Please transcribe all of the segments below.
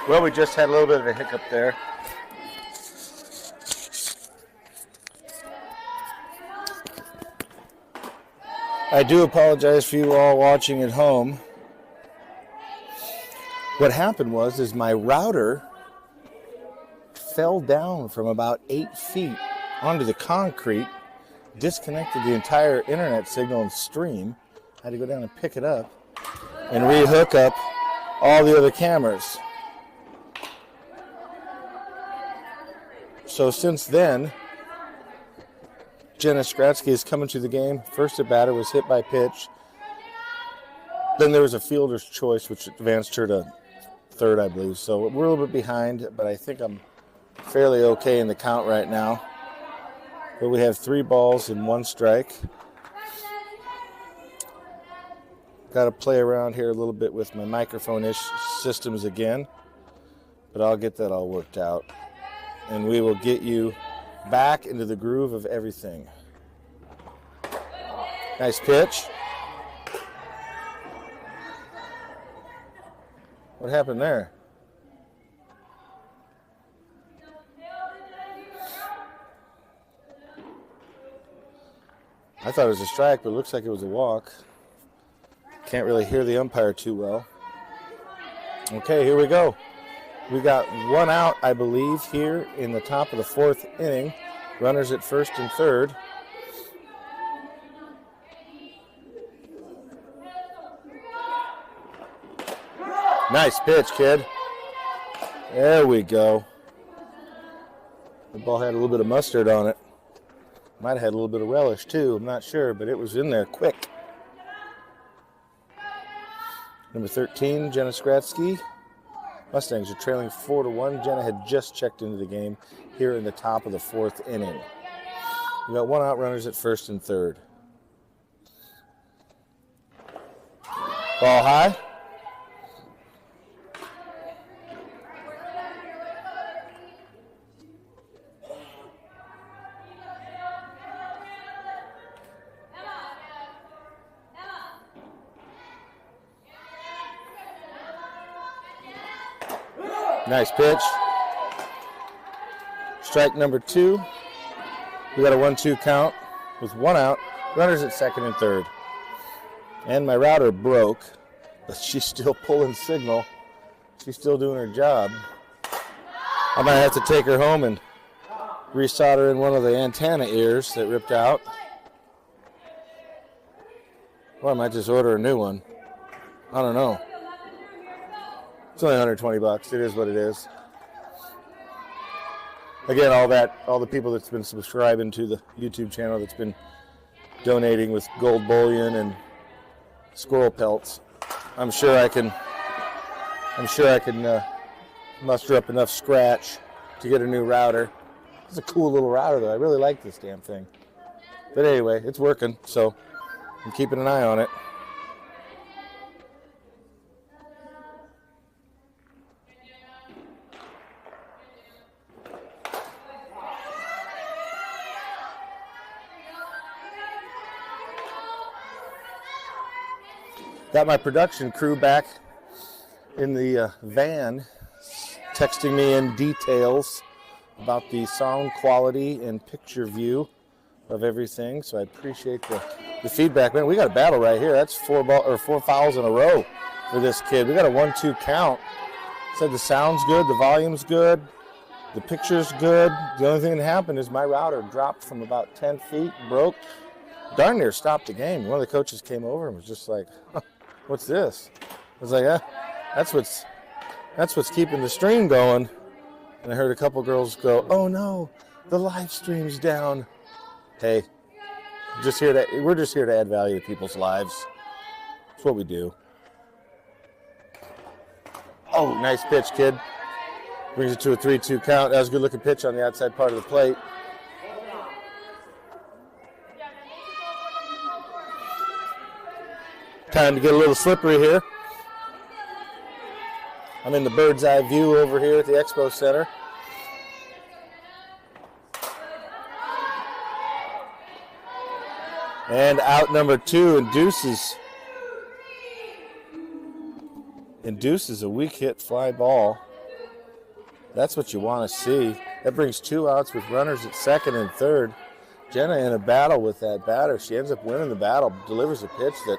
Well, we just had a little bit of a hiccup there. I do apologize for you all watching at home. What happened is my router fell down from about 8 feet onto the concrete, disconnected the entire internet signal and stream. I had to go down and pick it up and re-hook up all the other cameras. So since then, Jenna Skratsky is coming to the game. First at batter was hit by pitch. Then there was a fielder's choice, which advanced her to third, I believe. So we're a little bit behind, but I think I'm fairly okay in the count right now. But we have 3 balls and 1 strike. Got to play around here a little bit with my microphone-ish systems again, but I'll get that all worked out. And we will get you back into the groove of everything. Nice pitch. What happened there? I thought it was a strike, but it looks like it was a walk. Can't really hear the umpire too well. Okay, here we go. We got 1 out, I believe, here in the top of the 4th inning. Runners at first and third. Nice pitch, kid. There we go. The ball had a little bit of mustard on it. Might have had a little bit of relish, too. I'm not sure, but it was in there quick. Number 13, Jenna Skratsky. Mustangs are trailing 4-1. Jenna had just checked into the game here in the top of the 4th inning. We got 1 out, runners at first and third. Ball high. Nice pitch. Strike number 2. We got a 1-2 count with 1 out. Runners at second and third. And my router broke, but she's still pulling signal. She's still doing her job. I might have to take her home and resolder in one of the antenna ears that ripped out. Or I might just order a new one. I don't know. It's only $120. It is what it is. Again, all the people that's been subscribing to the YouTube channel, that's been donating with gold bullion and squirrel pelts. I'm sure I can muster up enough scratch to get a new router. It's a cool little router, though. I really like this damn thing. But anyway, it's working, so I'm keeping an eye on it. Got my production crew back in the van, texting me in details about the sound quality and picture view of everything. So I appreciate the feedback. Man, we got a battle right here. That's 4 fouls in a row for this kid. We got a 1-2 count. Said the sound's good, the volume's good, the picture's good. The only thing that happened is my router dropped from about 10 feet, broke, darn near stopped the game. One of the coaches came over and was just like, huh, what's this? I was like, that's what's keeping the stream going. And I heard a couple girls go, oh no, the live stream's down. Hey, we're just here to add value to people's lives. That's what we do. Oh, nice pitch, kid. Brings it to a 3-2 count. That was a good looking pitch on the outside part of the plate. Time to get a little slippery here. I'm in the bird's eye view over here at the Expo Center. And out number 2 induces a weak hit fly ball. That's what you want to see. That brings 2 outs with runners at second and third. Jenna in a battle with that batter. She ends up winning the battle, delivers a pitch that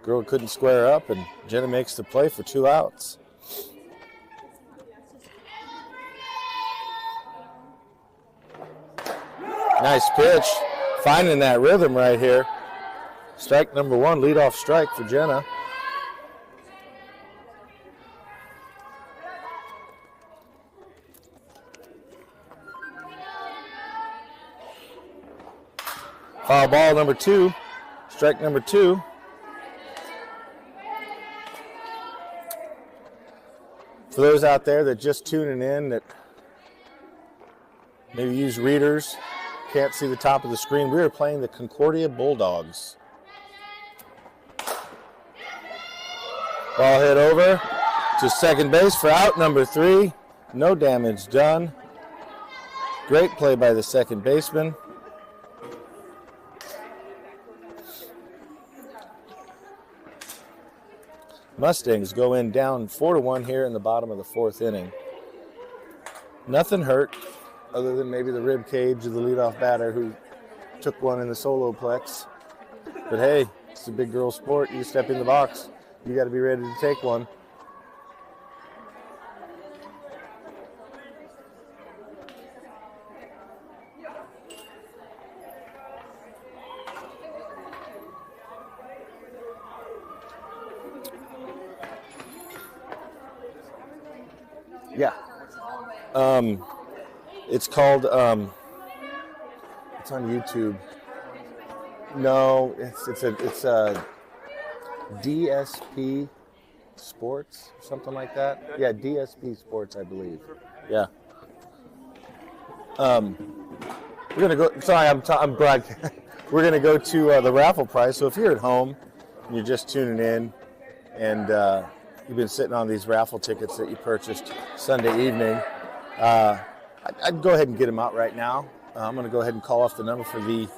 girl couldn't square up, and Jenna makes the play for 2 outs. Nice pitch. Finding that rhythm right here. Strike number 1, leadoff strike for Jenna. Foul ball number 2, strike number 2. For those out there that just tuning in that maybe use readers, can't see the top of the screen, we are playing the Concordia Bulldogs. Ball hit over to second base for out number 3. No damage done. Great play by the second baseman. Mustangs go in down 4-1 here in the bottom of the 4th inning. Nothing hurt other than maybe the rib cage of the leadoff batter who took one in the solo plex. But hey, it's a big girl sport. You step in the box, you got to be ready to take one. Yeah. It's called, it's on YouTube. No, it's a DSP Sports, something like that. Yeah, DSP Sports, I believe. Yeah. We're gonna go. Sorry, I'm broadcasting. We're gonna go to the raffle prize. So if you're at home and you're just tuning in, and you've been sitting on these raffle tickets that you purchased Sunday evening, I'd go ahead and get them out right now. I'm going to go ahead and call off the number for the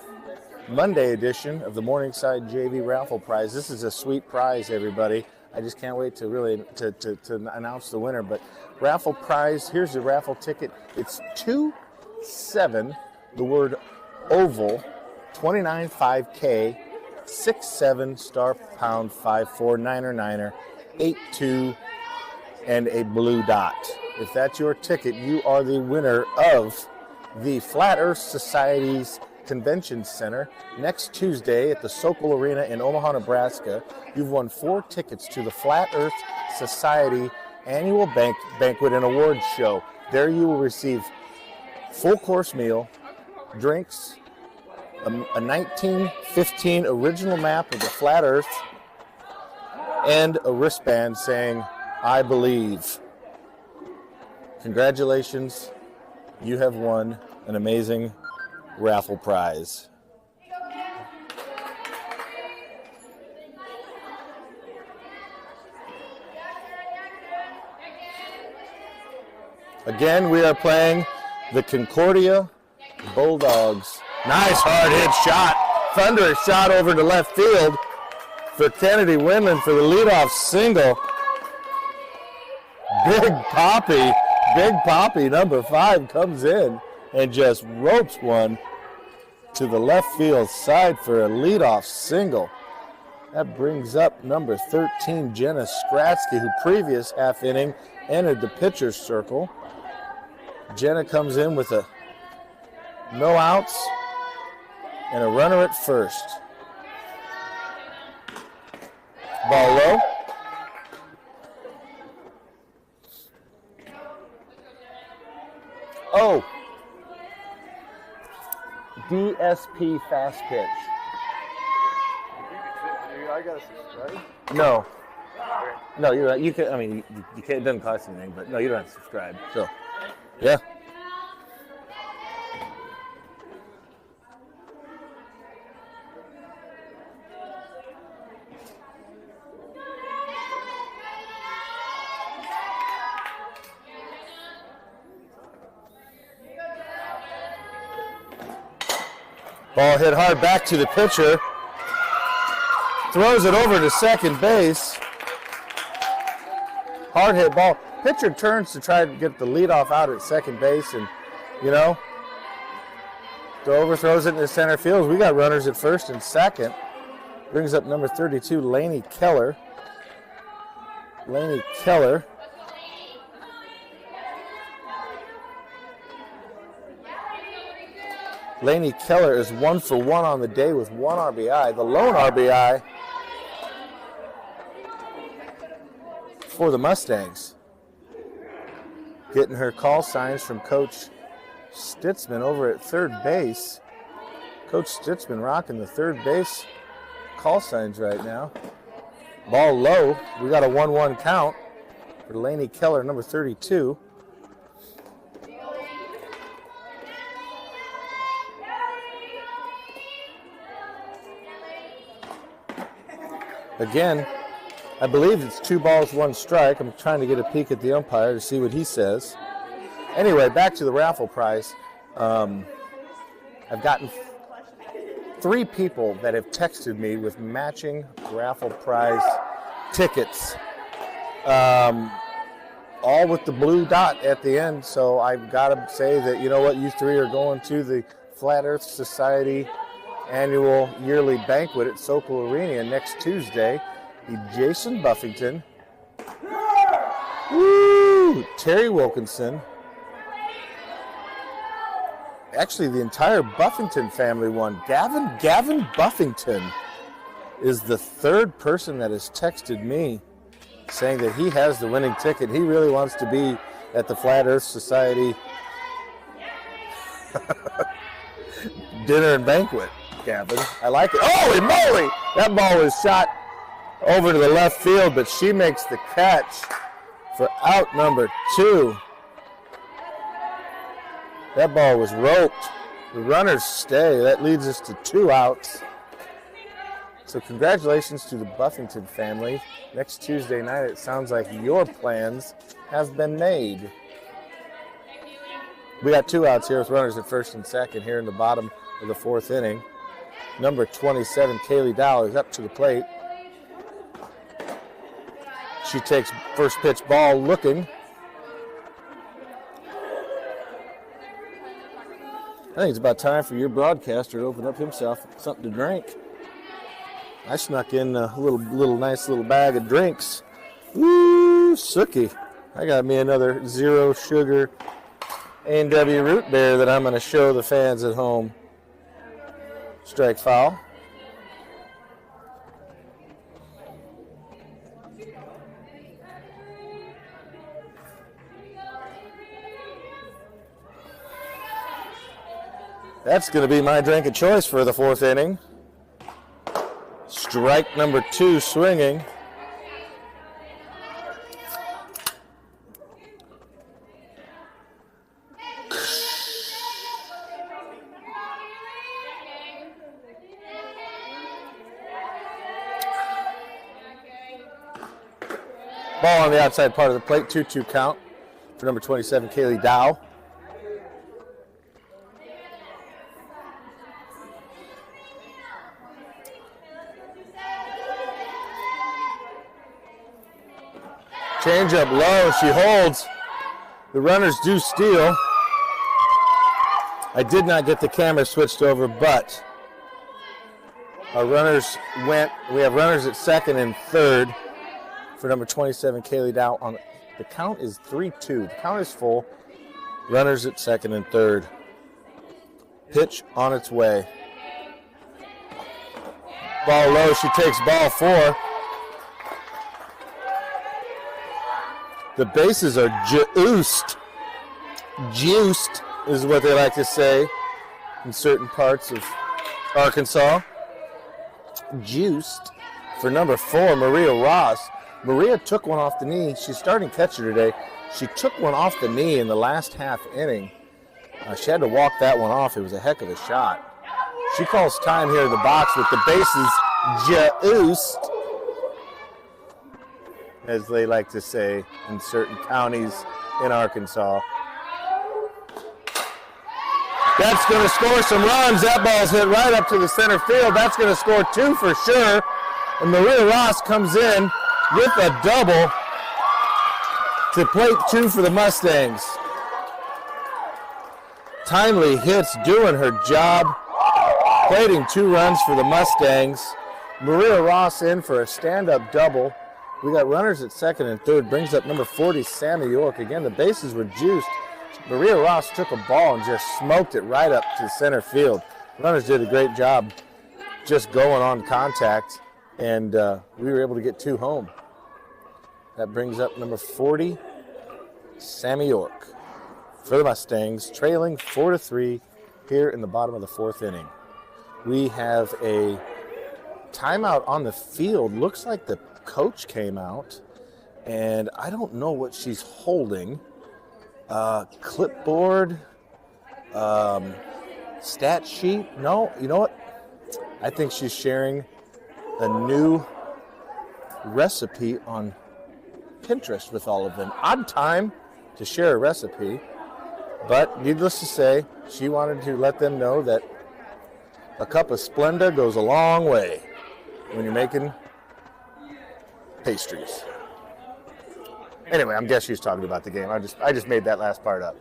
Monday edition of the Morningside JV raffle prize. This is a sweet prize, everybody. I just can't wait to really to announce the winner. But raffle prize, here's the raffle ticket. It's 27, the word oval, 295K, 67 star pound 54 9er 82 and a blue dot. If that's your ticket, you are the winner of the Flat Earth Society's Convention Center next Tuesday at the Sokol Arena in Omaha, Nebraska. You've won 4 tickets to the Flat Earth Society annual banquet and awards show. There you will receive full course meal, drinks, a 1915 original map of the Flat Earth, and a wristband saying, "I believe." Congratulations, you have won an amazing raffle prize. Again, we are playing the Concordia Bulldogs. Nice hard hit shot, thunderous shot over to left field for Kennedy Winland for the leadoff single. Big Poppy, number 5, comes in and just ropes one to the left field side for a leadoff single. That brings up number 13, Jenna Skratsky, who previous half inning entered the pitcher's circle. Jenna comes in with a no outs and a runner at first. Ball low. Oh, DSP fast pitch. I gotta subscribe? No, you're right. You can. I mean, you can't. It doesn't cost anything, but no, you don't have to subscribe. So, yeah. Ball hit hard back to the pitcher. Throws it over to second base. Hard hit ball. pitcher turns to try to get the leadoff out at second base and, overthrows it into center field. We got runners at first and second. Brings up number 32, Laney Keller. Laney Keller is 1 for 1 on the day with 1 RBI. The lone RBI for the Mustangs. Getting her call signs from Coach Stitzman over at third base. Coach Stitzman rocking the third base call signs right now. Ball low. We got a 1-1 count for Laney Keller, number 32. Again, I believe it's 2 balls, 1 strike. I'm trying to get a peek at the umpire to see what he says. Anyway, back to the raffle prize. I've gotten 3 people that have texted me with matching raffle prize tickets, all with the blue dot at the end. So I've got to say that, you 3 are going to the Flat Earth Society annual yearly banquet at Sokol Arena next Tuesday. Jason Buffington, Terry Wilkinson. Actually, the entire Buffington family won. Gavin Buffington is the 3rd person that has texted me saying that he has the winning ticket. He really wants to be at the Flat Earth Society dinner and banquet, Gavin. I like it. Holy moly! That ball was shot over to the left field, but she makes the catch for out number 2. That ball was roped. The runners stay. That leads us to 2 outs. So congratulations to the Buffington family. Next Tuesday night, it sounds like your plans have been made. We got 2 outs here with runners at first and second here in the bottom of the 4th inning. Number 27, Kaylee Dow, is up to the plate. She takes first pitch ball looking. I think it's about time for your broadcaster to open up himself something to drink. I snuck in a little nice little bag of drinks. Woo, sookie. I got me another 0 sugar A&W root beer that I'm going to show the fans at home. Strike foul. That's going to be my drink of choice for the 4th inning. Strike number 2 swinging. Ball on the outside part of the plate, 2-2 count for number 27, Kaylee Dow. Change up low, she holds. The runners do steal. I did not get the camera switched over, but our runners went. We have runners at second and third for number 27, Kaylee Dow. The count is 3-2. The count is full. Runners at second and third. Pitch on its way. Ball low, she takes ball 4. The bases are juiced. Juiced is what they like to say in certain parts of Arkansas. Juiced for number 4, Maria Ross. Maria took one off the knee. She's starting catcher today. She took one off the knee in the last half inning. She had to walk that one off. It was a heck of a shot. She calls time here in the box with the bases juiced, as they like to say in certain counties in Arkansas. That's going to score some runs. That ball's hit right up to the center field. That's going to score 2 for sure. And Maria Ross comes in with a double. to plate 2 for the Mustangs. Timely hits doing her job. Plating 2 runs for the Mustangs. Maria Ross in for a stand-up double. We got runners at second and third. Brings up number 40, Sammy York. Again, the bases were juiced. Maria Ross took a ball and just smoked it right up to center field. Runners did a great job just going on contact, and we were able to get 2 home. That brings up number 40, Sammy York, for the Mustangs, trailing 4-3 here in the bottom of the 4th inning. We have a timeout on the field. Looks like the coach came out, and I don't know what she's holding. Clipboard, stat sheet. No, you know what? I think she's sharing a new recipe on Pinterest with all of them. Odd time to share a recipe, but needless to say, she wanted to let them know that a cup of Splenda goes a long way when you're making pastries. Anyway, I'm guessing she's talking about the game. I just made that last part up.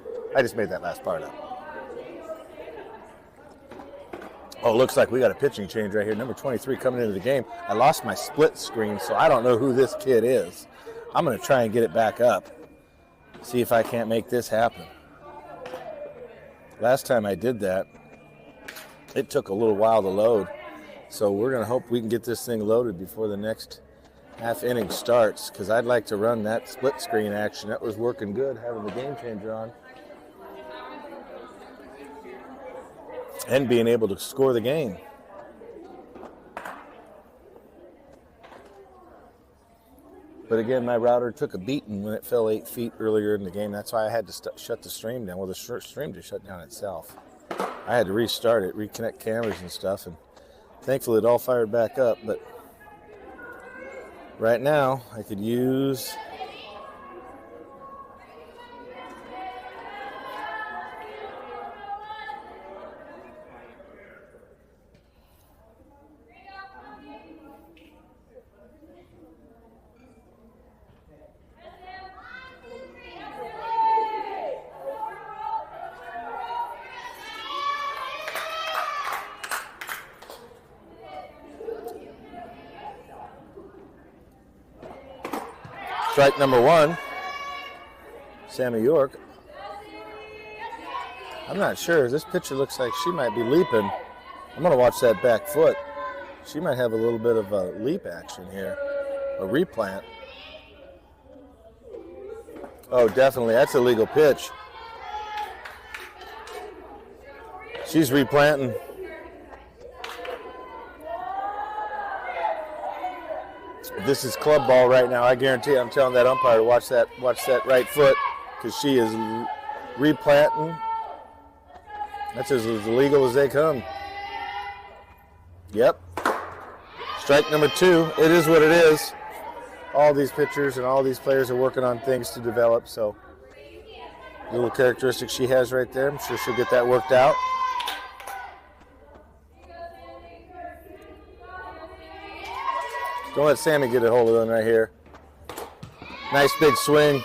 Oh, looks like we got a pitching change right here. Number 23 coming into the game. I lost my split screen, so I don't know who this kid is. I'm going to try and get it back up. See if I can't make this happen. Last time I did that, it took a little while to load. So we're going to hope we can get this thing loaded before the next half inning starts, because I'd like to run that split screen action. That was working good, having the game changer on. And being able to score the game. But again, my router took a beating when it fell 8 feet earlier in the game. That's why I had to shut the stream down. Well, the stream just shut down itself. I had to restart it, reconnect cameras and stuff, and thankfully it all fired back up. But right now, I could use strike number 1, Sammy York. I'm not sure. This pitcher looks like she might be leaping. I'm going to watch that back foot. She might have a little bit of a leap action here, a replant. Oh, definitely. That's a legal pitch. She's replanting. This is club ball right now. I guarantee I'm telling that umpire to watch that right foot, because she is replanting. That's as illegal as they come. Yep. Strike number 2. It is what it is. All these pitchers and all these players are working on things to develop, so little characteristics she has right there. I'm sure she'll get that worked out. Don't let Sammy get a hold of them right here. Nice big swing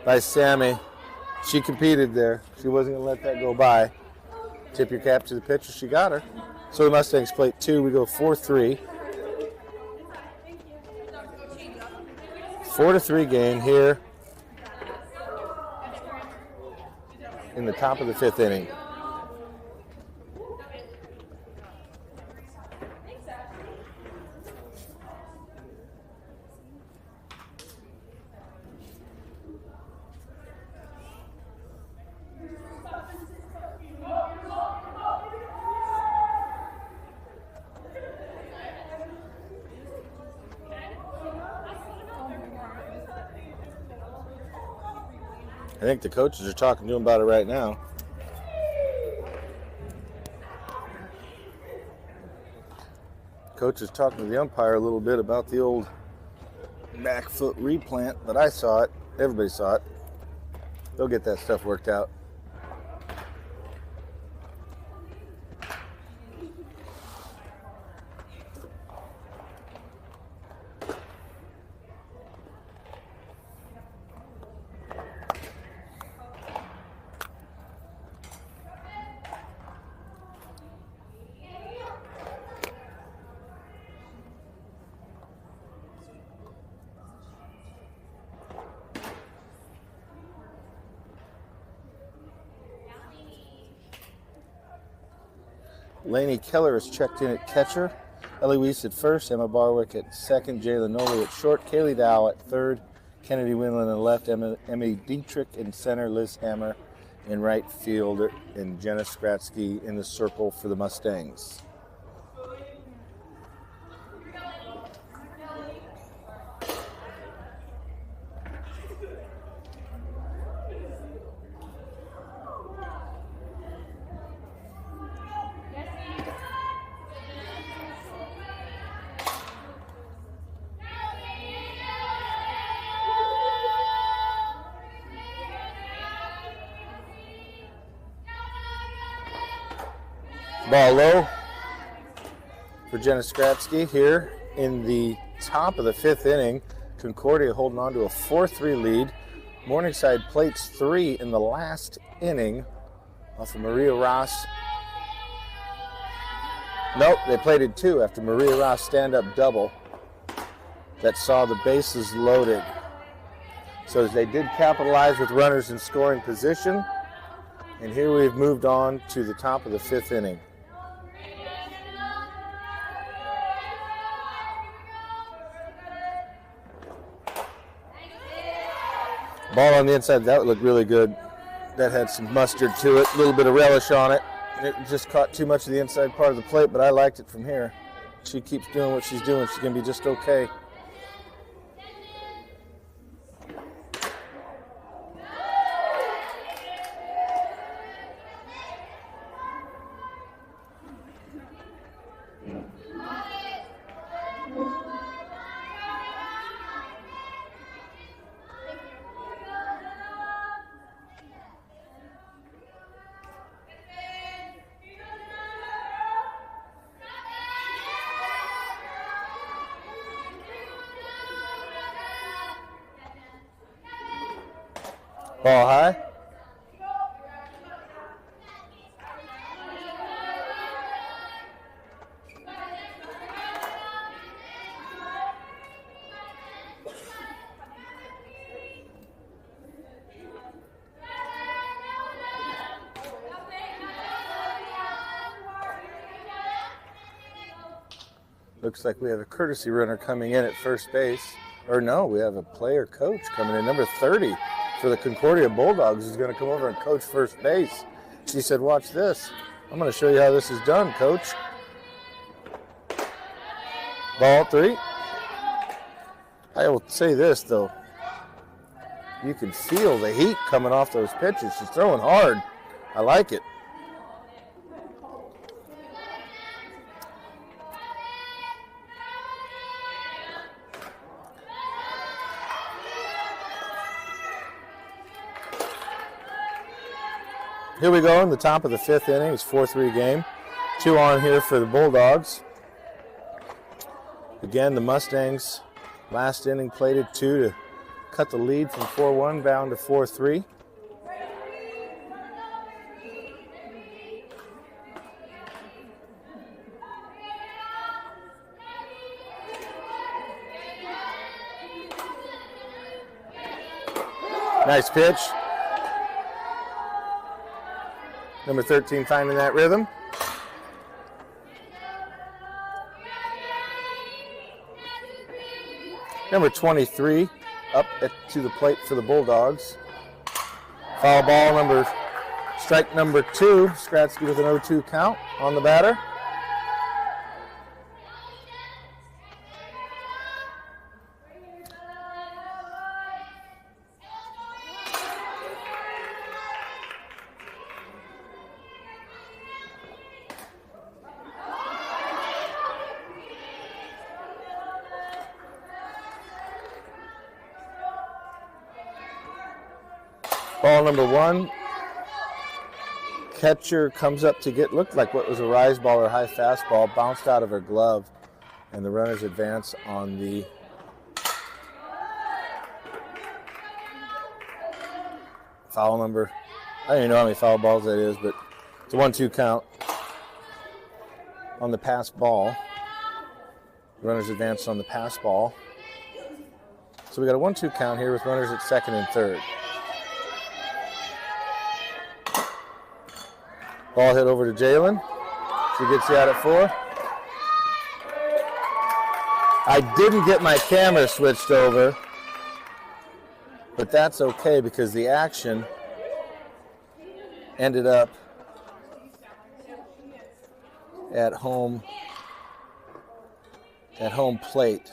by Sammy. She competed there. She wasn't going to let that go by. Tip your cap to the pitcher. She got her. So the Mustangs plate 2. We go 4-3. 4-3 game here in the top of the 5th inning. I think the coaches are talking to him about it right now. Coach is talking to the umpire a little bit about the old back foot replant, but I saw it. Everybody saw it. They'll get that stuff worked out. Lainey Keller is checked in at catcher. Ellie Weiss at first, Emma Barwick at second, Jayla Noli at short, Kaylee Dow at third, Kennedy Winland in left, Emmy Dietrich in center, Liz Hammer in right field, and Jenna Skratsky in the circle for the Mustangs. Ball low for Jenna Skratsky here in the top of the fifth inning. Concordia holding on to a 4-3 lead. Morningside plates 3 in the last inning off of Maria Ross. Nope, they plated 2 after Maria Ross stand-up double that saw the bases loaded. So they did capitalize with runners in scoring position. And here we've moved on to the top of the fifth inning. Ball on the inside, that looked really good. That had some mustard to it, a little bit of relish on it. It just caught too much of the inside part of the plate, but I liked it from here. She keeps doing what she's doing, she's going to be just okay. Ball high. Looks like we have a courtesy runner coming in at first base. Or no, we have a player coach coming in, number 30. For the Concordia Bulldogs is going to come over and coach first base. She said, watch this. I'm going to show you how this is done, coach. Ball 3. I will say this, though. You can feel the heat coming off those pitches. She's throwing hard. I like it. Here we go in the top of the fifth inning. It's 4-3 game. 2 on here for the Bulldogs. Again, the Mustangs last inning plated 2 to cut the lead from 4-1 down to 4-3. Nice pitch. Number 13 finding that rhythm. Number 23 up to the plate for the Bulldogs. Foul ball, strike number 2. Skratsky with an 0-2 count on the batter. Ball number 1. Catcher comes up to looked like what was a rise ball or high fastball, bounced out of her glove, and the runners advance on the foul number. I don't even know how many foul balls that is, but it's a 1-2 count on the pass ball. The runners advance on the pass ball. So we got a 1-2 count here with runners at second and third. Ball hit over to Jalen. She gets you out at 4. I didn't get my camera switched over, but that's okay because the action ended up at home plate.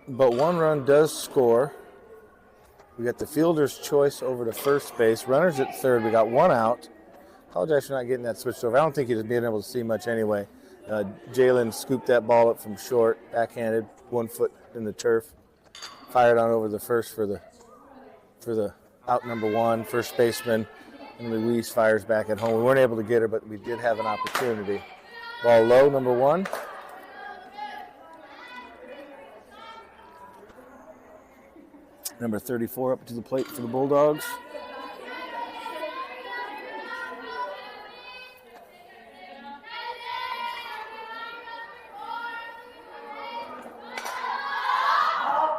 But 1 run does score. We got the fielder's choice over to first base. Runners at third. We got 1 out. Apologize for not getting that switched over. I don't think he'd have been able to see much anyway. Jalen scooped that ball up from short, backhanded, 1 foot in the turf. Fired on over the first for the out number 1, first baseman. And Louise fires back at home. We weren't able to get her, but we did have an opportunity. Ball low, number 1. Number 34 up to the plate for the Bulldogs.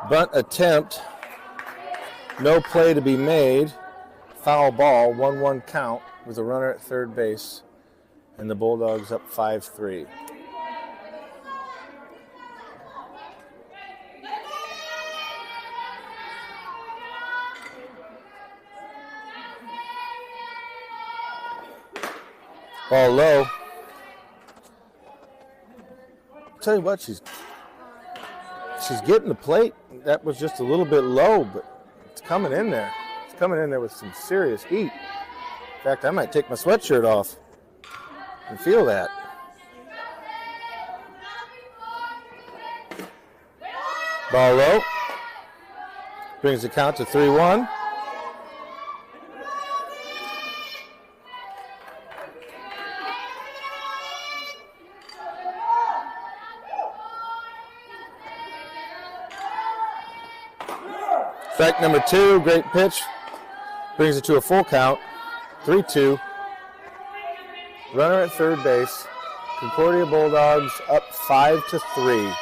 Bunt attempt. No play to be made. Foul ball, 1-1 count with a runner at third base. And the Bulldogs up 5-3. Ball low. Tell you what, she's getting the plate. That was just a little bit low, but it's coming in there. It's coming in there with some serious heat. In fact, I might take my sweatshirt off and feel that. Ball low. Brings the count to 3-1. Strike number 2, great pitch. Brings it to a full count. 3-2. Runner at third base. Concordia Bulldogs up 5-3.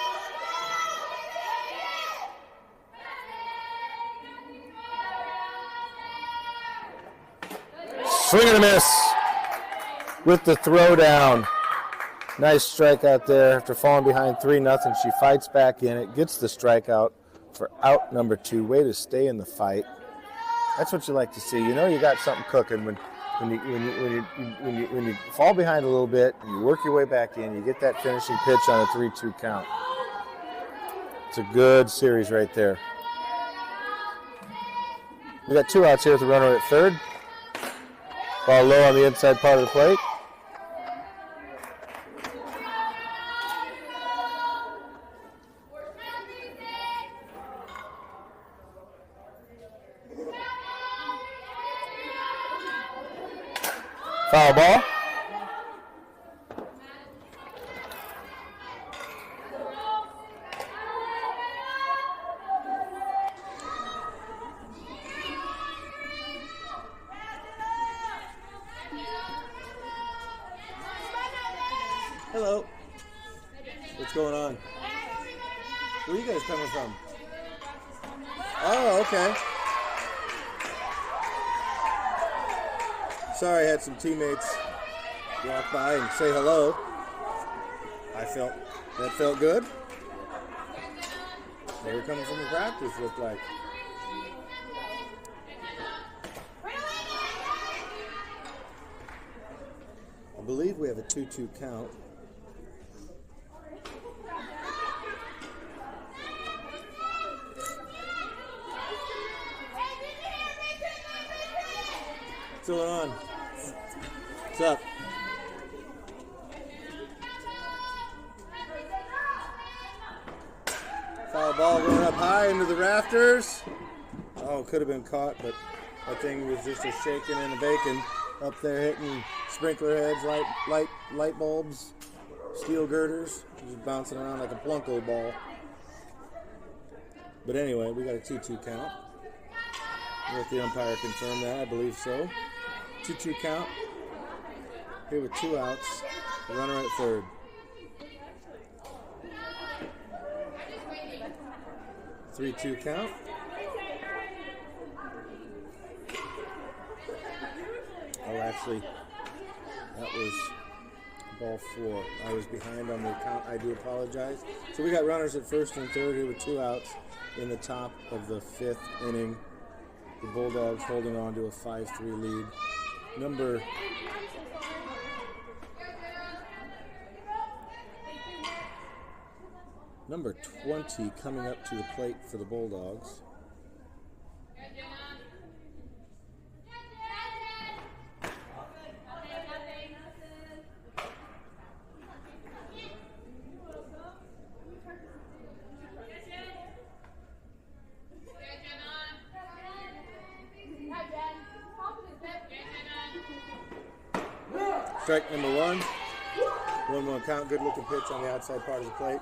Swing and a miss with the throwdown. Nice strikeout there after falling behind 3-0. She fights back in it, gets the strikeout for out number 2. Way to stay in the fight. That's what you like to see. You know you got something cooking when you fall behind a little bit, and you work your way back in, you get that finishing pitch on a 3-2 count. It's a good series right there. We got 2 outs here with the runner at third. Ball low on the inside part of the plate. Foul ball. Hello. What's going on? Where are you guys coming from? Oh, okay. Sorry, I had some teammates walk by and say hello. That felt good. They were coming from the practice, looked like. I believe we have a 2-2 count. What's going on? What's up? Foul ball going up high into the rafters. Oh, could have been caught, but that thing was just a shaking and a bacon up there, hitting sprinkler heads, light bulbs, steel girders, just bouncing around like a Plunko ball. But anyway, we got a 2-2 count. Let the umpire confirm that. I believe so. 2-2 count. Here with 2 outs. The runner at third. Three-two count. I'll actually That was ball 4. I was behind on the count. I do apologize. So we got runners at first and third here with 2 outs in the top of the 5th inning. The Bulldogs holding on to a 5-3 lead. Number 20 coming up to the plate for the Bulldogs. Strike number 1. 1-1 count. Good looking pitch on the outside part of the plate.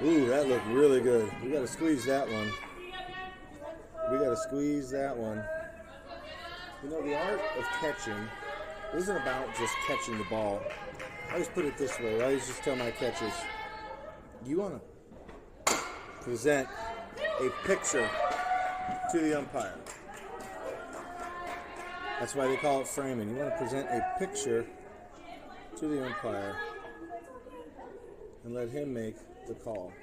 Ooh, that looked really good. We got to squeeze that one. You know, the art of catching isn't about just catching the ball. I always put it this way. I always just tell my catchers, you want to present a picture to the umpire. That's why they call it framing. You want to present a picture to the umpire and let him make the call.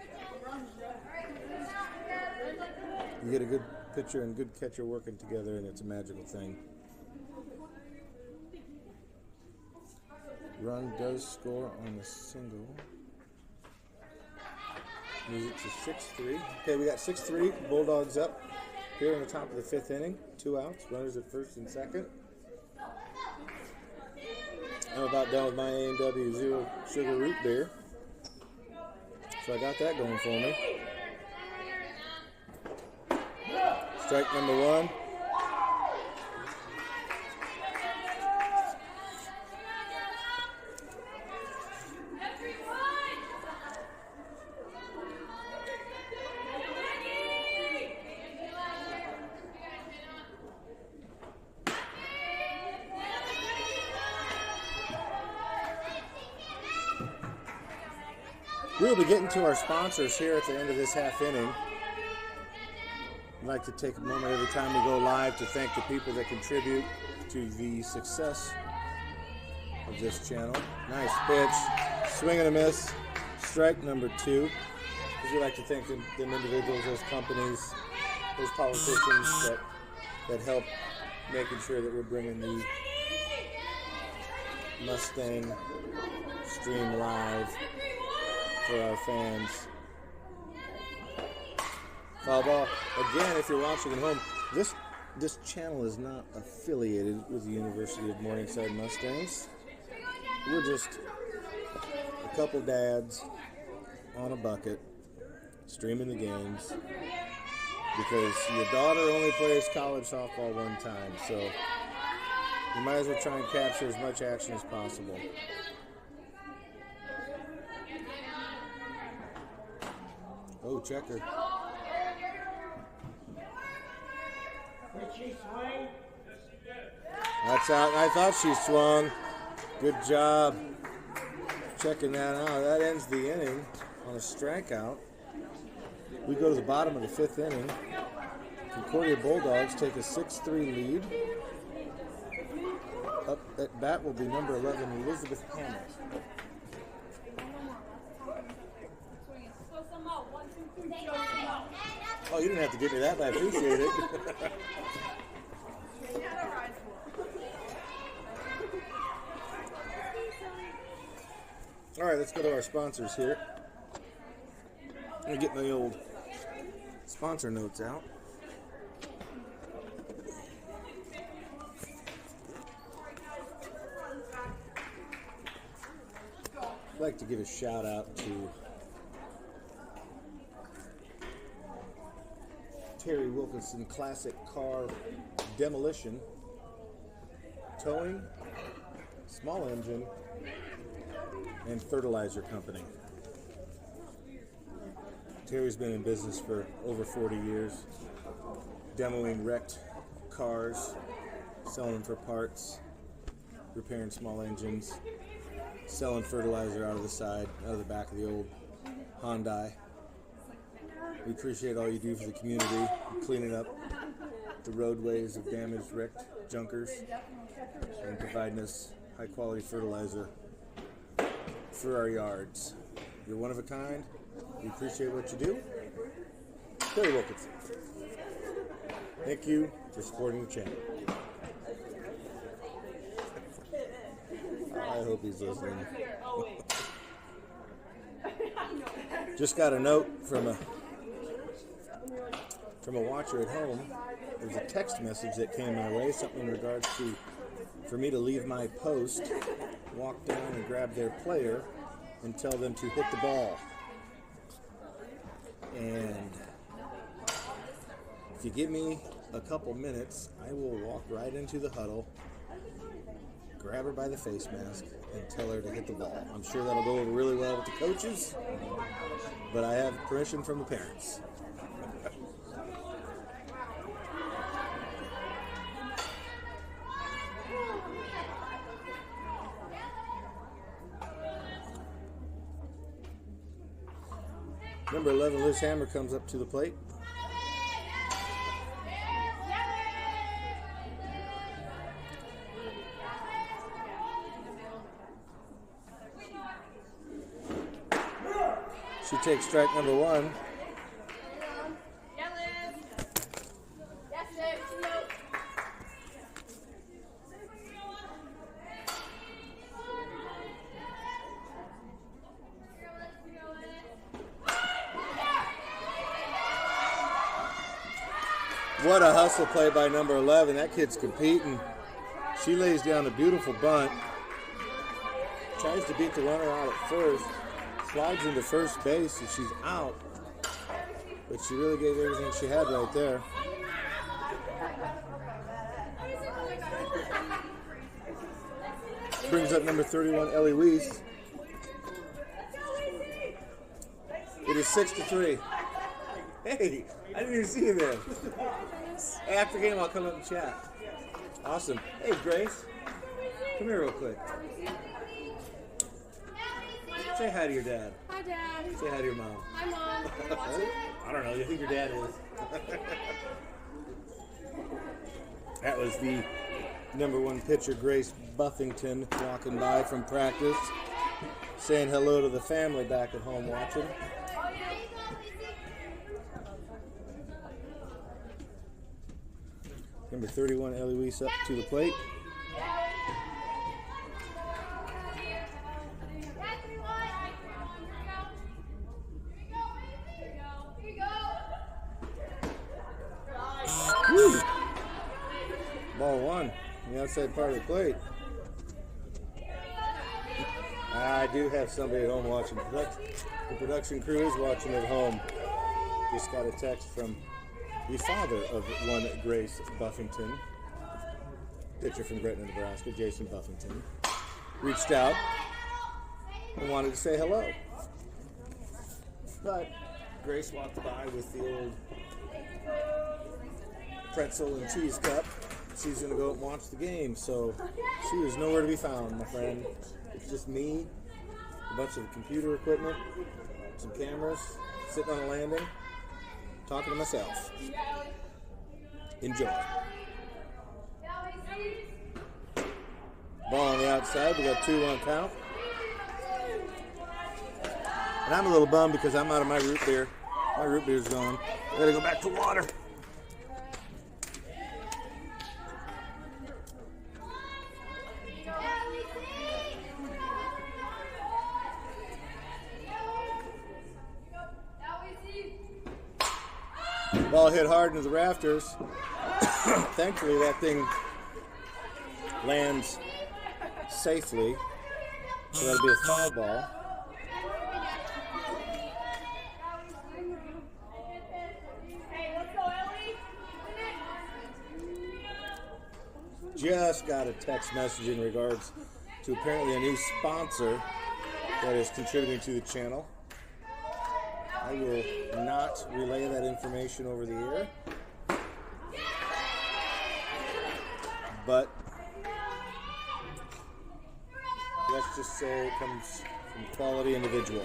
You get a good pitcher and good catcher working together, and it's a magical thing. Run does score on the single. Moves it to 6-3. Okay, we got 6-3. Bulldogs up here in the top of the 5th inning. 2 outs. Runners at first and second. I'm about done with my A&W Zero Sugar Root Beer. So I got that going for me. Strike number 1. We'll be getting to our sponsors here at the end of this half inning. I'd like to take a moment every time we go live to thank the people that contribute to the success of this channel. Nice pitch, swing and a miss, strike number 2. We'd like to thank them individuals, those companies, those politicians that help making sure that we're bringing the Mustang stream live for our fans. Foul ball. Again, if you're watching at home, this channel is not affiliated with the University of Morningside Mustangs. We're just a couple dads on a bucket streaming the games because your daughter only plays college softball one time, so you might as well try and capture as much action as possible. Oh, checker. That's out. I thought she swung. Good job checking that out. That ends the inning on a strikeout. We go to the bottom of the 5th inning. Concordia Bulldogs take a 6-3 lead. Up at bat will be number 11, Elizabeth Hammer. Oh, you didn't have to give me that, but I appreciate it. All right, let's go to our sponsors here. I'm going to get my old sponsor notes out. I'd like to give a shout out to Terry Wilkinson Classic Car Demolition, Towing, Small Engine, and Fertilizer Company. Terry's been in business for over 40 years, demoing wrecked cars, selling them for parts, repairing small engines. selling fertilizer out of the back of the old Hyundai. We appreciate all you do for the community, cleaning up the roadways of damaged, wrecked junkers, and providing us high-quality fertilizer for our yards. You're one of a kind. We appreciate what you do. Very Wilkinson. Thank you for supporting the channel. I hope he's listening. Just got a note from a watcher at home. There's a text message that came my way, something in regards to for me to leave my post, walk down and grab their player and tell them to hit the ball. And if you give me a couple minutes, I will walk right into the huddle, grab her by the face mask, and tell her to hit the ball. I'm sure that'll go over really well with the coaches, but I have permission from the parents. Number 11, Liz Hammer, comes up to the plate. She takes strike number 1. What a hustle play by number 11. That kid's competing. She lays down a beautiful bunt. Tries to beat the runner out at first. Slides into first base and she's out. But she really gave everything she had right there. Brings up number 31, Ellie Weiss. It is 6-3. Hey, I didn't even see you there. Hey, after game, I'll come up and chat. Awesome. Hey, Grace. Come here real quick. Say hi to your dad. Hi, Dad. Say hi to your mom. Hi, Mom. Are you watching? I don't know. You think your dad is. That was the number 1 pitcher, Grace Buffington, walking by from practice, saying hello to the family back at home watching. Number 31, Ellie Weiss, up to the plate. Woo. Ball 1 on the outside part of the plate. I do have somebody at home watching. The production crew is watching at home. Just got a text from the father of one Grace Buffington, pitcher from Gretna, Nebraska, Jason Buffington, reached out and wanted to say hello. But Grace walked by with the old pretzel and cheese cup. She's going to go and watch the game, so she is nowhere to be found, my friend. It's just me, a bunch of computer equipment, some cameras, sitting on a landing, talking to myself. Enjoy. Ball on the outside. We got 2-1 count. And I'm a little bummed because I'm out of my root beer. My root beer's gone. I gotta go back to water. Ball hit hard into the rafters. Thankfully, that thing lands safely. So that'll be a foul ball. Just got a text message in regards to apparently a new sponsor that is contributing to the channel. I will not relay that information over the air, but let's just say it comes from quality individual.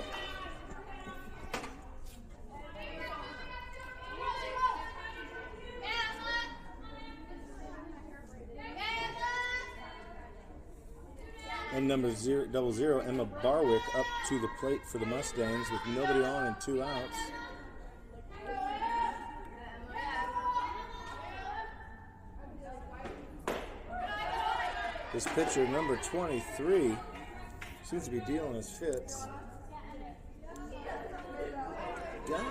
And number 000, Emma Barwick, up to the plate for the Mustangs with nobody on and 2 outs. This pitcher, number 23, seems to be dealing his fits. God.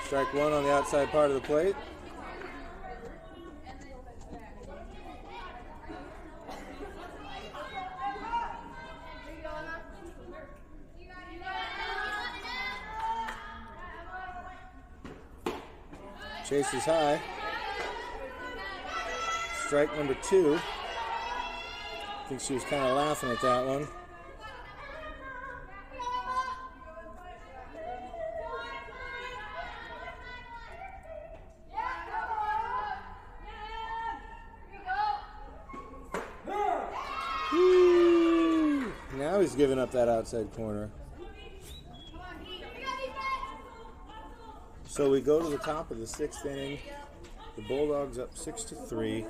Strike 1 on the outside part of the plate. Chase is high. Strike number 2. I think she was kind of laughing at that one. Now he's giving up that outside corner. So we go to the top of the 6th inning. The Bulldogs up 6-3.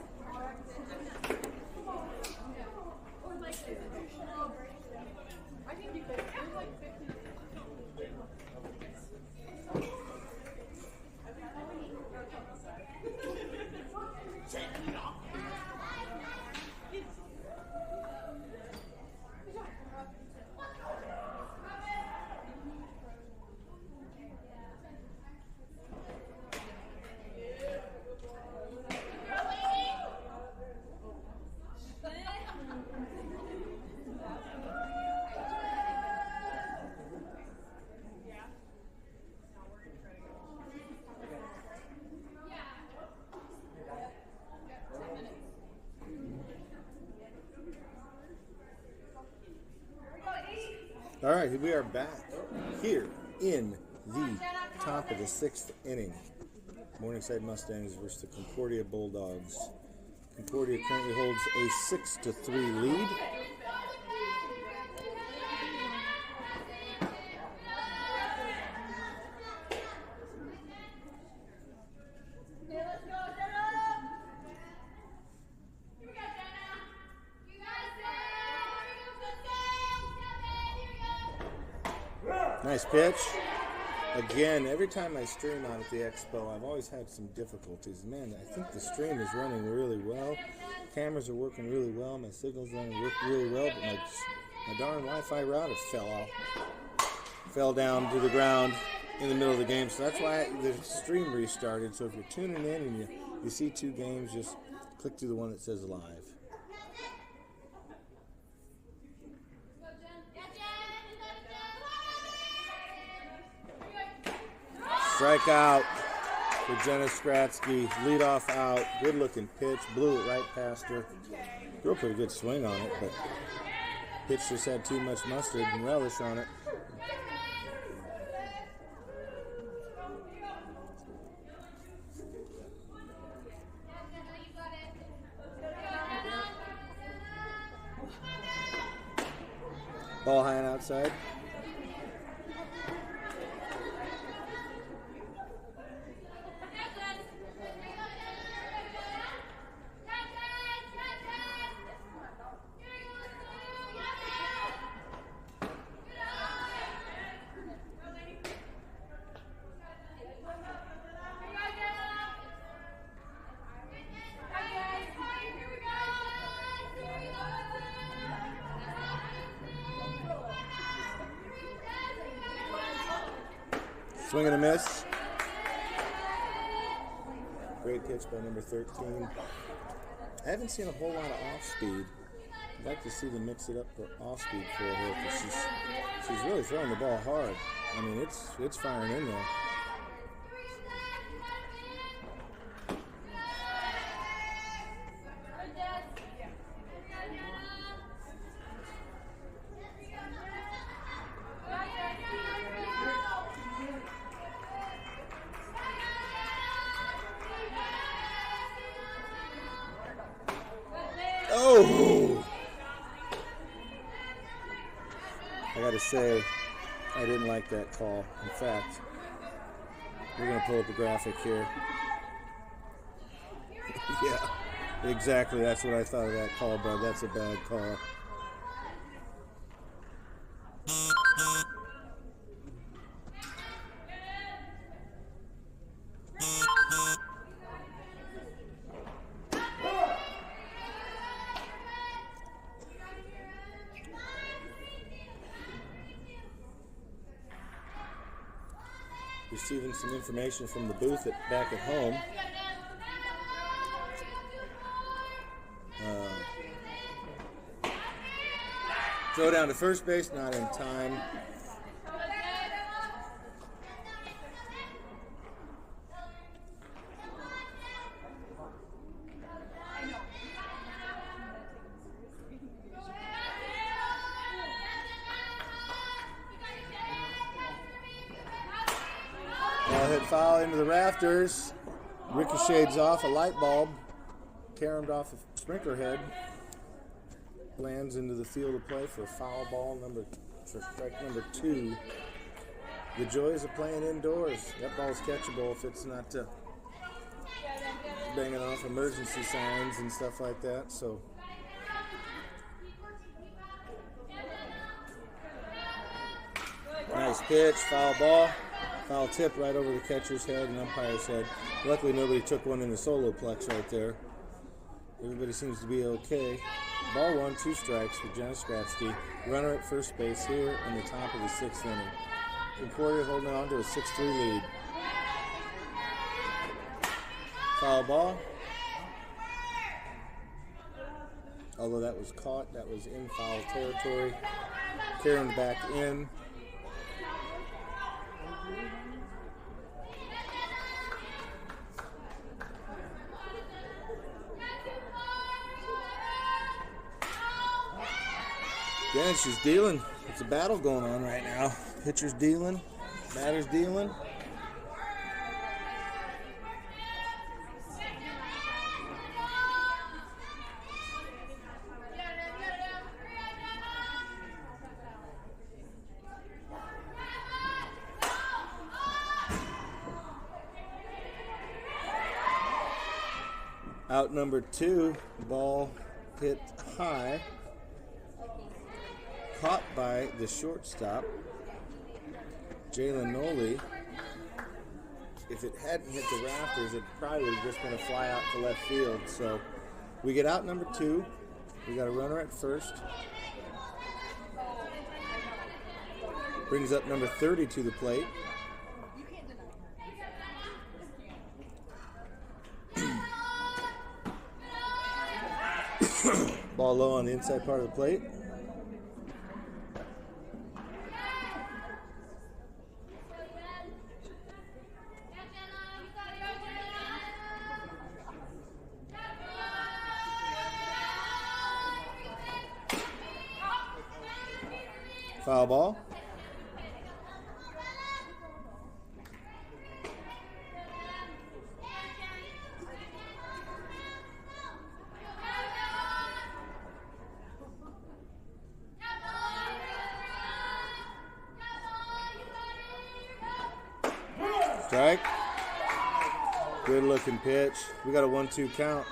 All right, we are back here in the top of the 6th inning. Morningside Mustangs versus the Concordia Bulldogs. Concordia currently holds a 6-3 lead. Nice pitch. Again, every time I stream out at the Expo, I've always had some difficulties. Man, I think the stream is running really well. Cameras are working really well. My signal's running really well, but my darn Wi-Fi router fell down to the ground in the middle of the game. So that's why the stream restarted. So if you're tuning in and you see 2 games, just click to the one that says live. Strikeout for Jenna Skratsky. Leadoff out. Good looking pitch. Blew it right past her. Threw a pretty good swing on it, but pitch just had too much mustard and relish on it. Ball high and outside. Swing and a miss. Great pitch by number 13. I haven't seen a whole lot of off-speed. I'd like to see them mix it up for off-speed for her because she's really throwing the ball hard. I mean, it's firing in there. gotta say, I didn't like that call. In fact, we're gonna pull up a graphic here. Yeah, exactly. That's what I thought of that call, bud. That's a bad call. Receiving some information from the booth back at home. Throw down to first base, not in time. Hit foul into the rafters. Ricochets off a light bulb. Caromed off a sprinkler head. Lands into the field of play for foul ball for strike number 2. The joys of playing indoors. That ball's catchable if it's not banging off emergency signs and stuff like that. So nice pitch, foul ball. Foul tip right over the catcher's head and umpire's head. Luckily, nobody took one in the solo plex right there. Everybody seems to be okay. Ball 1, 2 strikes for Jenna Skratsky. Runner at first base here in the top of the 6th inning. Concordia holding on to a 6-3 lead. Foul ball. Although that was caught, that was in foul territory. Carrying back in. Again, she's dealing. It's a battle going on right now. Pitcher's dealing, batter's dealing. Out number 2, ball hit high. Caught by the shortstop, Jalen Noli. If it hadn't hit the rafters, it probably would have just been a fly out to left field. So we get out number 2. We got a runner at first. Brings up number 30 to the plate. Ball low on the inside part of the plate. Foul ball. Strike. Good looking pitch. We got a 1-2 count.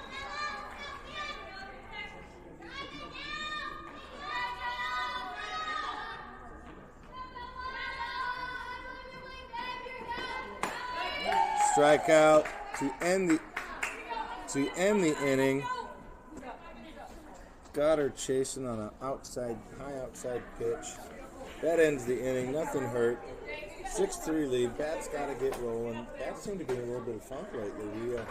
Strikeout to end the inning. Goddard chasing on an high outside pitch. That ends the inning. Nothing hurt. 6-3 lead. Bats got to get rolling. Bats seem to be in a little bit of funk lately. We had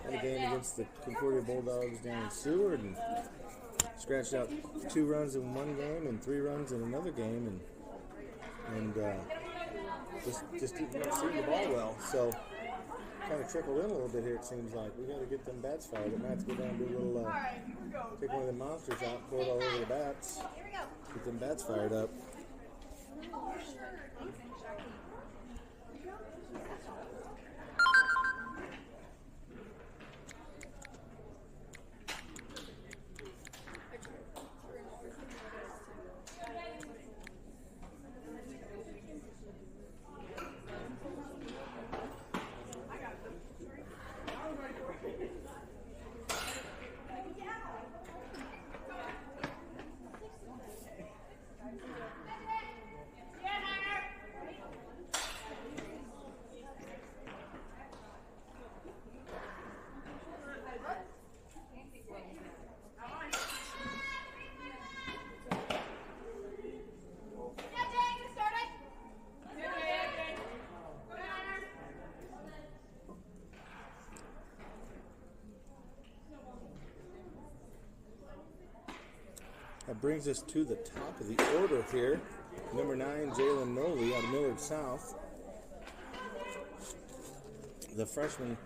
a game against the Concordia Bulldogs down in Seward and scratched out 2 runs in one game and 3 runs in another game, and just didn't see the ball well. So kind of trickled in a little bit here. It seems like we got to get them bats fired. It might have to go down and do a little take one of the monsters out, pour it all over the bats, get them bats fired up. That brings us to the top of the order here. Number 9, Jalen Noley out of Millard South. The freshman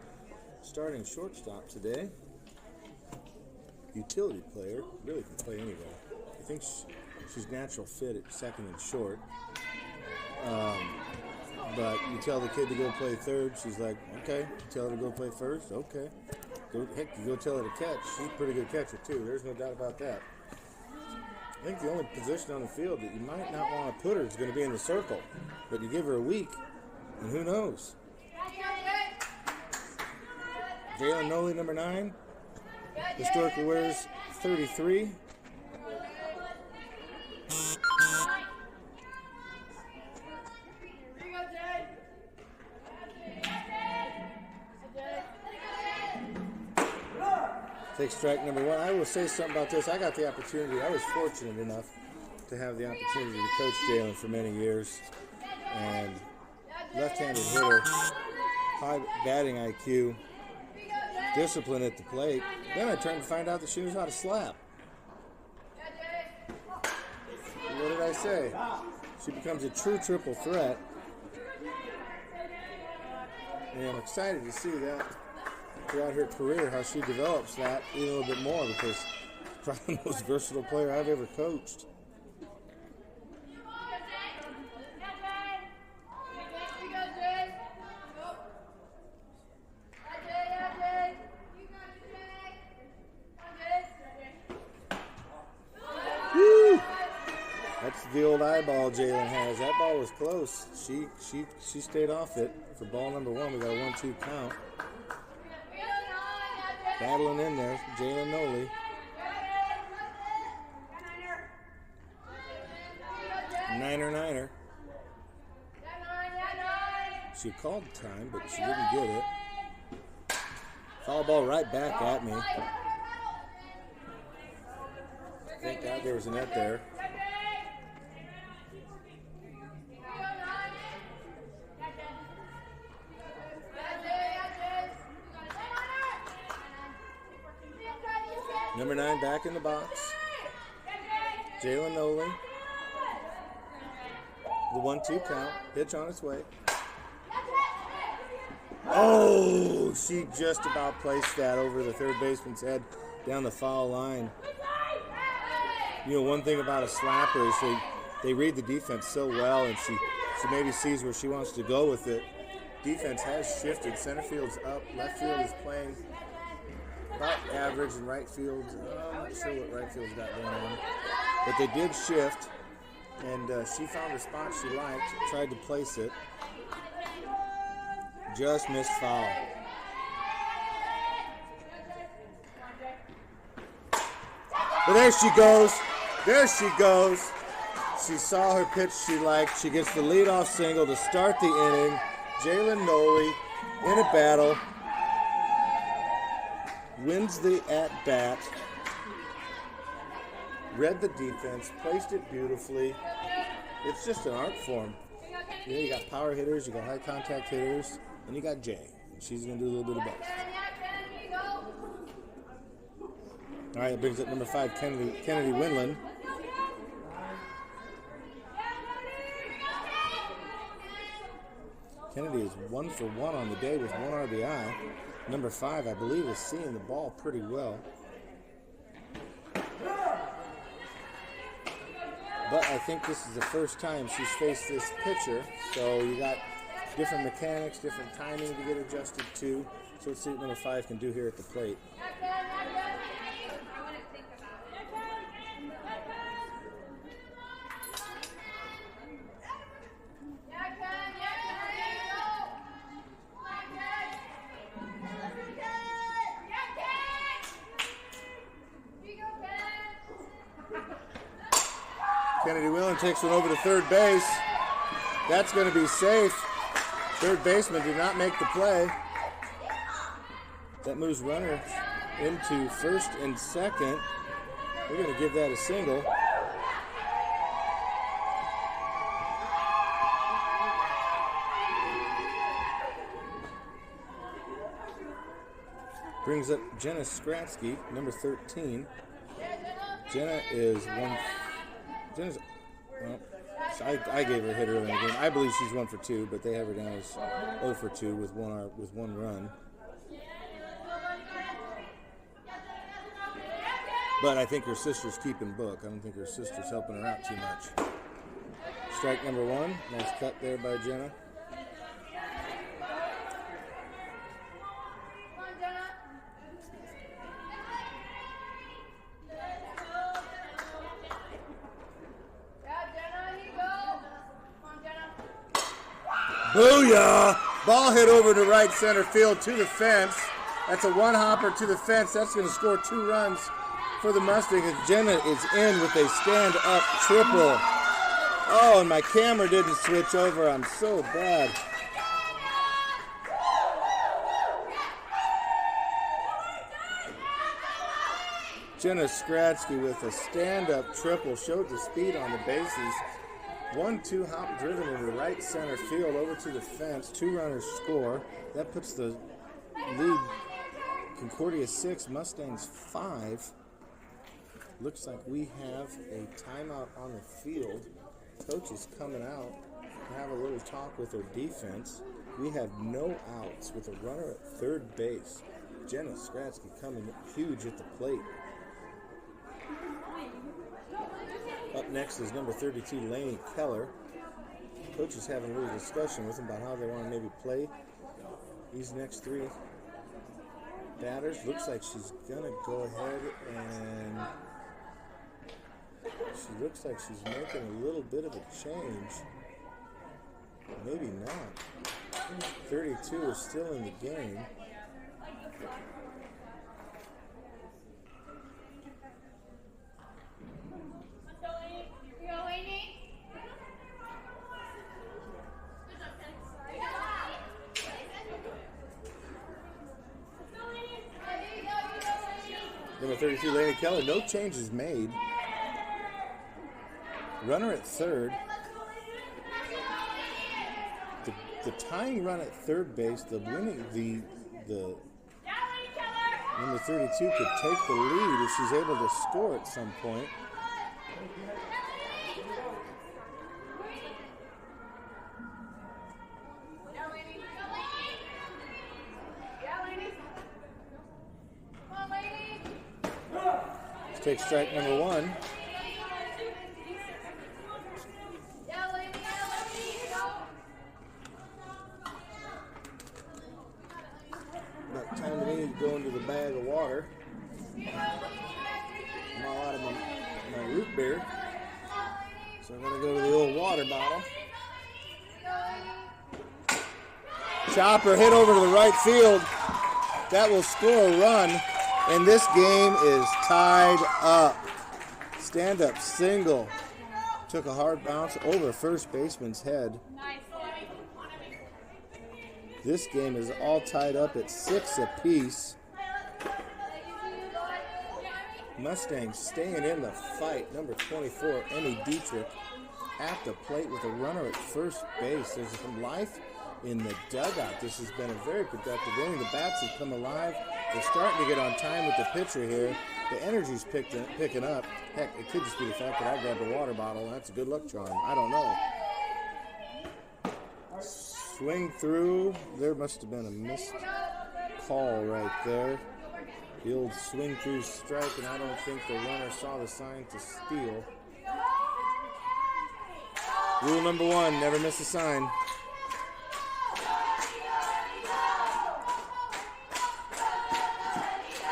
starting shortstop today. Utility player, really can play anywhere. I think she's natural fit at second and short. But you tell the kid to go play third, she's like, okay. You tell her to go play first, okay. Heck, you go tell her to catch. She's a pretty good catcher too. There's no doubt about that. I think the only position on the field that you might not want to put her is going to be in the circle. But you give her a week, and who knows? Jalen Noley, number 9. Historically wears 33. Take strike number 1. I will say something about this. I got the opportunity. I was fortunate enough to have the opportunity to coach Jalen for many years. And left-handed hitter, high batting IQ, discipline at the plate. Then I turned to find out that she knows how to slap. What did I say? She becomes a true triple threat. And I'm excited to see that throughout her career, how she develops that even a little bit more, because she's probably the most versatile player I've ever coached. Woo! That's the old eyeball Jalen has. That ball was close. She stayed off it for ball number 1. We got a 1-2 count. Battling in there, Jalen Noley. Niner. She called time, but she didn't get it. Foul ball right back at me. Thank God there was a net there. Number 9 back in the box. Jalen Noley. The 1-2 count. Pitch on its way. Oh, she just about placed that over the third baseman's head down the foul line. You know, one thing about a slapper is they read the defense so well, and she maybe sees where she wants to go with it. Defense has shifted. Center field's up. Left field is playing about average, and right field, I'm not sure what right field's got going on. But they did shift, and she found a spot she liked, tried to place it. Just missed foul. But there she goes. There she goes. She saw her pitch she liked. She gets the leadoff single to start the inning. Jalen Noley in a battle. Wins the at-bat. Read the defense. Placed it beautifully. It's just an art form. You know, you got power hitters, you got high contact hitters, and you got Jay. And she's going to do a little bit of both. All right, it brings up number 5, Kennedy Winland. Kennedy is 1 for 1 on the day with 1 RBI. Number 5, I believe, is seeing the ball pretty well. But I think this is the first time she's faced this pitcher. So you got different mechanics, different timing to get adjusted to. So let's see what number 5 can do here at the plate. Kennedy Winland takes one over to third base. That's going to be safe. Third baseman did not make the play. That moves runners into first and second. We're going to give that a single. Brings up Jenna Skratsky, number 13. Jenna is one. Jenna's. Well, I gave her a hit early in the game. I believe she's 1 for 2, but they have her down as 0 for 2 with one run. But I think her sister's keeping book. I don't think her sister's helping her out too much. Strike number 1. Nice cut there by Jenna. Booyah! Ball hit over to right center field to the fence. That's a one-hopper to the fence. That's going to score 2 runs for the Mustangs. Jenna is in with a stand-up triple. Oh, and my camera didn't switch over. I'm so bad. Jenna Skradsky with a stand-up triple. Showed the speed on the bases. 1-2 hop driven into right center field over to the fence. 2 runners score. That puts the lead Concordia 6, Mustangs 5. Looks like we have a timeout on the field. Coach is coming out to have a little talk with our defense. We have no outs with a runner at third base. Jenna Skradsky coming huge at the plate. Up next is number 32, Lainey Keller. Coach is having a little discussion with him about how they want to maybe play these next 3 batters. Looks like she's going to go ahead and she looks like she's making a little bit of a change. Maybe not. 32 is still in the game. Number 32, Lainey Keller, no changes made. Runner at third. The tying run at third base, the winning, the number 32 could take the lead if she's able to score at some point. Let's take strike number 1. About time to me to go into the bag of water. I'm all out of my root beer. So I'm going to go to the old water bottle. Chopper hit over to the right field. That will score a run. And this game is tied up. Stand-up single. Took a hard bounce over first baseman's head. This game is all tied up at 6 apiece. Mustangs staying in the fight. Number 24, Emmy Dietrich, at the plate with a runner at first base. There's some life in the dugout. This has been a very productive inning. The bats have come alive. They're starting to get on time with the pitcher here. The energy's picking up. Heck, it could just be the fact that I grabbed a water bottle. That's a good luck charm. I don't know. Swing through. There must have been a missed call right there. The old swing through strike, and I don't think the runner saw the sign to steal. Rule number 1, never miss a sign.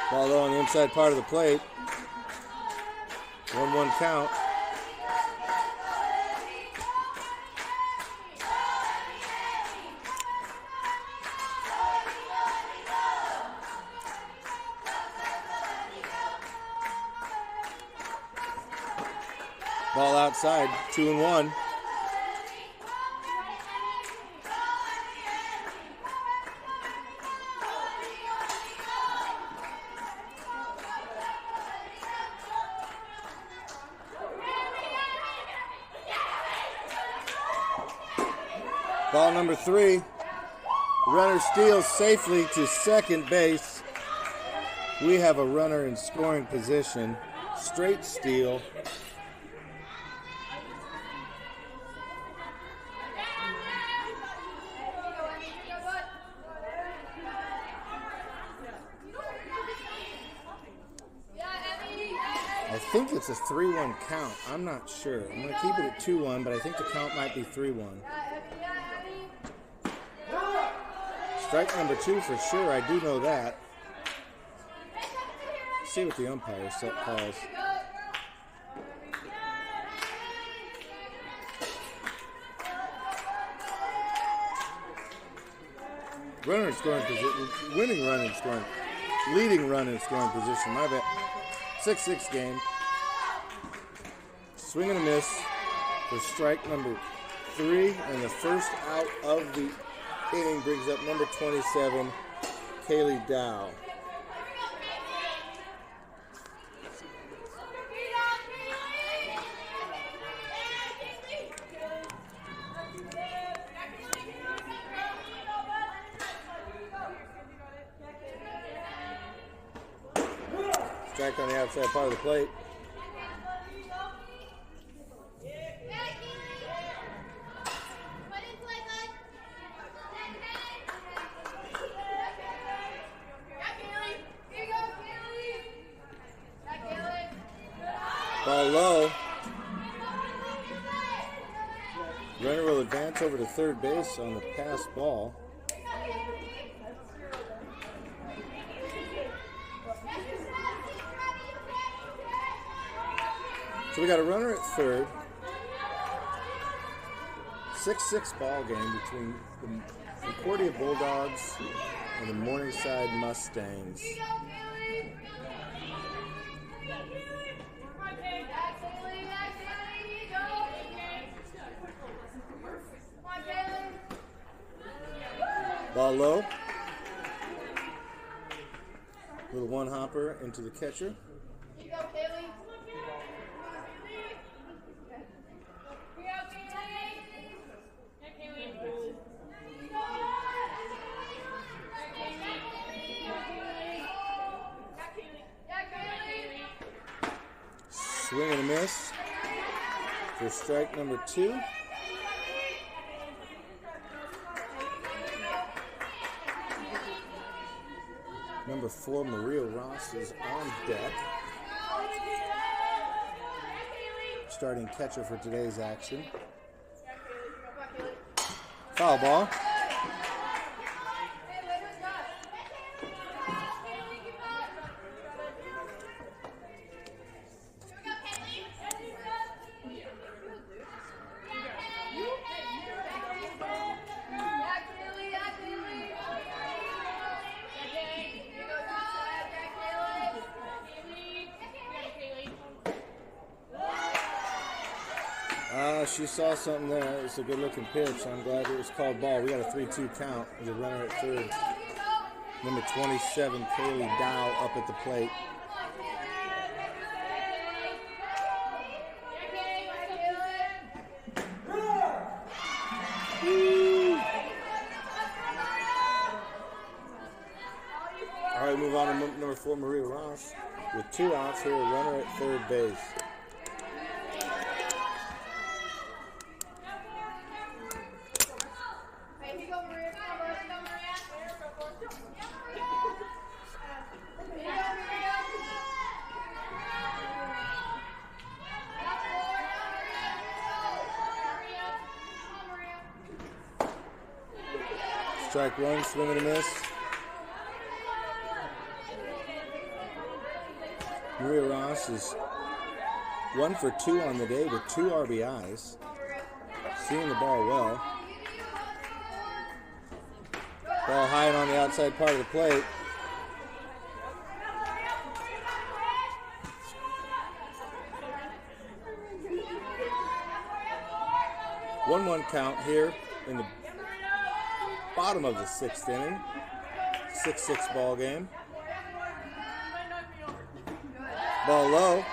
Ball low on the inside part of the plate. 1-1 count. Ball outside, 2-1. Ball number 3. Runner steals safely to second base. We have a runner in scoring position. Straight steal. I think it's a 3-1 count. I'm not sure. I'm going to keep it at 2-1, but I think the count might be 3-1. Strike number 2 for sure. I do know that. Let's see what the umpire calls. Runner in scoring position. Winning run in scoring. Leading run in scoring position. My bad. 6-6 game. Swing and a miss for strike number 3, and the first out of the inning brings up number 27, Kaylee Dow. Strike on the outside part of the plate. Ball low. Runner will advance over to third base on the pass ball. So we got a runner at third. 6-6 ball game between the Concordia Bulldogs and the Morningside Mustangs. Ball low. Little one hopper into the catcher. Swing and a miss for strike number 2. Number 4, Maria Ross, is on deck. Starting catcher for today's action. Foul ball. She saw something there. It's a good-looking pitch. I'm glad it was called ball. We got a 3-2 count with a runner at third. Number 27, Kaylee Dow, up at the plate. All right, move on to number 4, Maria Ross. With 2 outs here, a runner at third base. Strike 1, swing and a miss. Maria Ross is 1 for 2 on the day with 2 RBIs. Seeing the ball well. Ball high and on the outside part of the plate. One count here in the bottom of the 6th inning. 6-6 ball game. Ball low.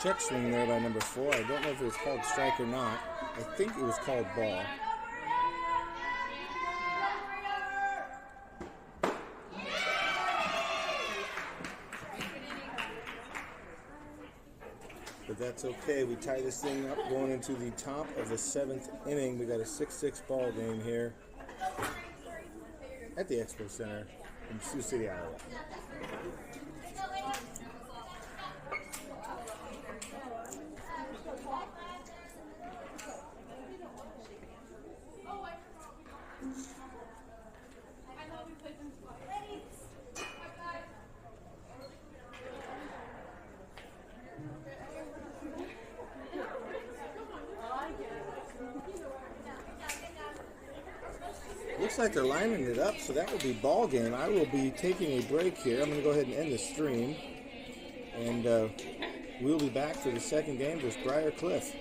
Check swing there by number 4. I don't know if it was called strike or not. I think it was called ball. But that's okay. We tie this thing up going into the top of the 7th inning. We got a 6-6 ball game here at the Expo Center in Sioux City, Iowa. Looks like they're lining it up, so that will be ball game. I will be taking a break here. I'm going to go ahead and end the stream, and we'll be back for the second game versus Briar Cliff.